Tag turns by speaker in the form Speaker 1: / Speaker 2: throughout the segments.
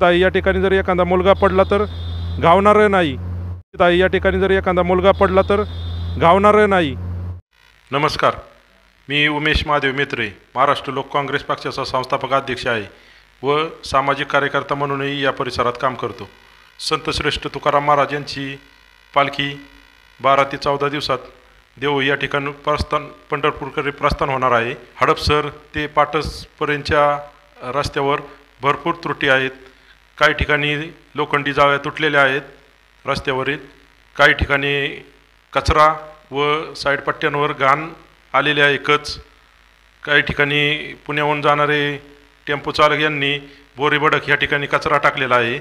Speaker 1: ताई या ठिकाणी जर एखादा मुलगा पडला तर गावणार नाही। ताई या ठिकाणी जर एखादा मुलगा पडला तर गावणार नाही। नमस्कार, मी उमेश महादेव मेत्रे, महाराष्ट्र लोक काँग्रेस पक्षाचा संस्थापक अध्यक्ष आहे व सामाजिक कार्यकर्ता म्हणूनही या परिसरात काम करतो। संत श्रेष्ठ तुकाराम महाराज यांची पालखी 12 ते 14 दिवसात देव या ठिकाणी पंढरपूरकडे प्रस्थान होणार आहे। हडपसर ते पाटसपर्यंतच्या रस्त्यावर भरपूर त्रुटी आहेत। काही ठिकाणी लोखंडी जाळ्या तुटलेल्या आहेत रस्त्यावरील, काही ठिकाणी कचरा व साईड पट्ट्यांवर घाण आलेले आहे कच, काही ठिकाणी पुण्याहून जाणारे टेम्पो चालक यांनी बोरीबडक या ठिकाणी कचरा टाकलेला आहे।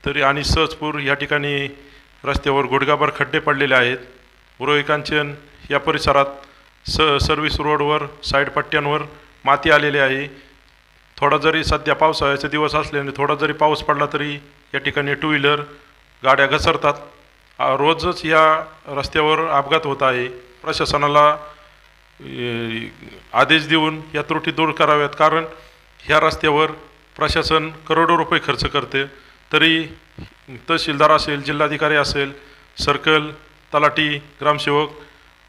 Speaker 1: तरी आणि सहजपूर या ठिकाणी रस्त्यावर गुडघाभर खड्डे पडलेले आहेत। उरोळी कांचन या परिसरात सर्व्हिस रोडवर साईड पट्ट्यांवर माती आलेली आहे। थोडा जरी सध्या पावसाळ्याचे दिवस असल्याने थोडा जरी पाऊस पडला तरी या ठिकाणी टू व्हीलर गाड्या घसरतात। रोजच या रस्त्यावर अपघात होत आहे। प्रशासनाला आदेश देऊन या त्रुटी दूर कराव्यात, कारण ह्या रस्त्यावर प्रशासन करोडो रुपये खर्च करते, तरी तहसीलदार असेल, जिल्हाधिकारी असेल, सर्कल, तलाठी, ग्रामसेवक,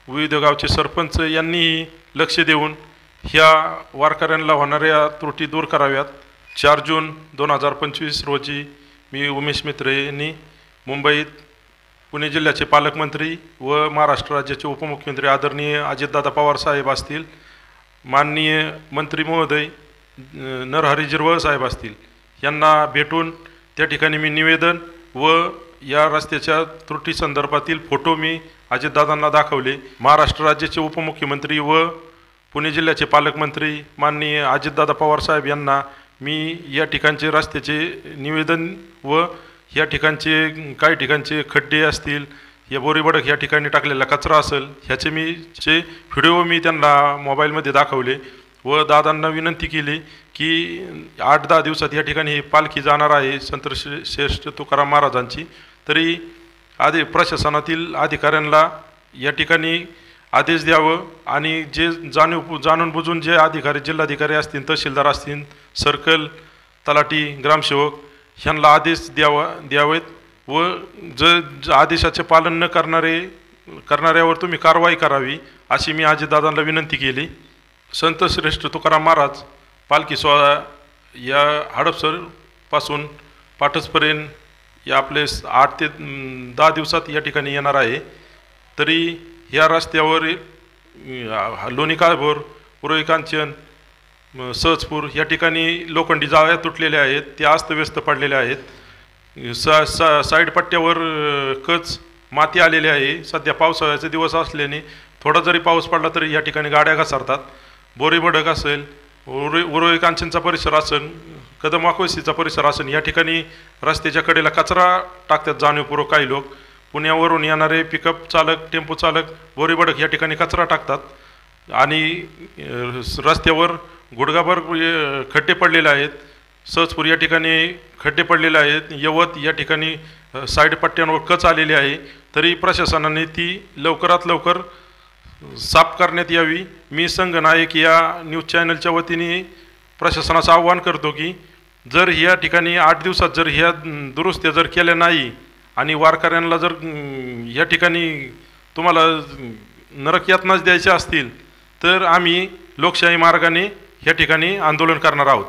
Speaker 1: विविध गावचे सरपंच यांनीही लक्ष देऊन ह्या वारकऱ्यांना होणाऱ्या त्रुटी दूर कराव्यात। 4 जून 2025 रोजी मी उमेश मेत्रे यांनी मुंबईत पुणे जिल्ह्याचे पालकमंत्री व महाराष्ट्र राज्याचे उपमुख्यमंत्री आदरणीय अजितदादा पवार साहेब असतील, माननीय मंत्री महोदय नरहरी झिरवळ साहेब असतील, यांना भेटून त्या ठिकाणी मी निवेदन व या रस्त्याच्या त्रुटी संदर्भातील फोटो मी अजितदादांना दाखवले। महाराष्ट्र राज्याचे उपमुख्यमंत्री व पुणे जिल्ह्याचे पालकमंत्री माननीय अजितदादा पवार साहेब यांना मी या ठिकाणचे रस्त्याचे निवेदन व या ठिकाणचे काही ठिकाणचे खड्डे असतील, या बोरीबडक या ठिकाणी टाकलेला कचरा असेल, ह्याचे व्हिडिओ मी त्यांना मोबाईलमध्ये दाखवले व दादांना विनंती केली की 8-10 दिवसात या ठिकाणी ही पालखी जाणार आहे संत श्रेष्ठ तुकाराम महाराजांची। तरी प्रशासनातील अधिकाऱ्यांना या ठिकाणी आदेश द्यावं आणि जे जाणून बुजून जे अधिकारी, जिल्हाधिकारी असतील, तहसीलदार असतील, सर्कल, तलाठी, ग्रामसेवक ह्यांना आदेश द्यावेत व आदेशाचे पालन न करणाऱ्यावर तुम्ही कारवाई करावी अशी मी अजितदादांना विनंती केली। संत श्रेष्ठ तुकाराम महाराज पालखी सोहळा या हडपसरपासून पाटसपर्यंत या आपले 8 ते 10 दिवसात या ठिकाणी येणार आहे। तरी ह्या रस्त्यावर लोणी काळभोर, उरोळी कांचन, सहजपूर या ठिकाणी लोखंडी जाळ्या तुटलेल्या आहेत, त्या अस्तव्यस्त पडलेल्या आहेत। साईड पट्ट्यावर कच, माती आलेली आहे। सध्या पावसाळ्याचे दिवस असल्याने थोडा जरी पाऊस पडला तरी या ठिकाणी गाड्या घसरतात। बोरीबडक असेल, उरोळी कांचनचा परिसर असेल, कदम वाकोसीचा परिसर असेल, या ठिकाणी रस्त्याच्या कडेला कचरा टाकतात जाणीवपूर्वक काही लोक। पुण्यावरून येणारे पिकअप चालक, टेम्पो चालक बोरीबडक या ठिकाणी कचरा टाकतात आणि रस्त्यावर गुडघाभर खड्डे पडलेले आहेत। सहजपूर या ठिकाणी खड्डे पडलेले आहेत। यवत या ठिकाणी साईड पट्ट्यांवर कच आलेली आहे। तरी प्रशासनाने ती लवकरात लवकर साफ करण्यात यावी। मी संघनायक या न्यूज चॅनलच्या वतीने प्रशासनाचं आवाहन करतो की जर ह्या ठिकाणी 8 दिवसात जर ह्या दुरुस्त्या जर केल्या नाही आणि वारकऱ्यांना जर या ठिकाणी तुम्हाला नरक यातनाच द्यायच्या असतील तर आम्ही लोकशाही मार्गाने या ठिकाणी आंदोलन करणार आहोत।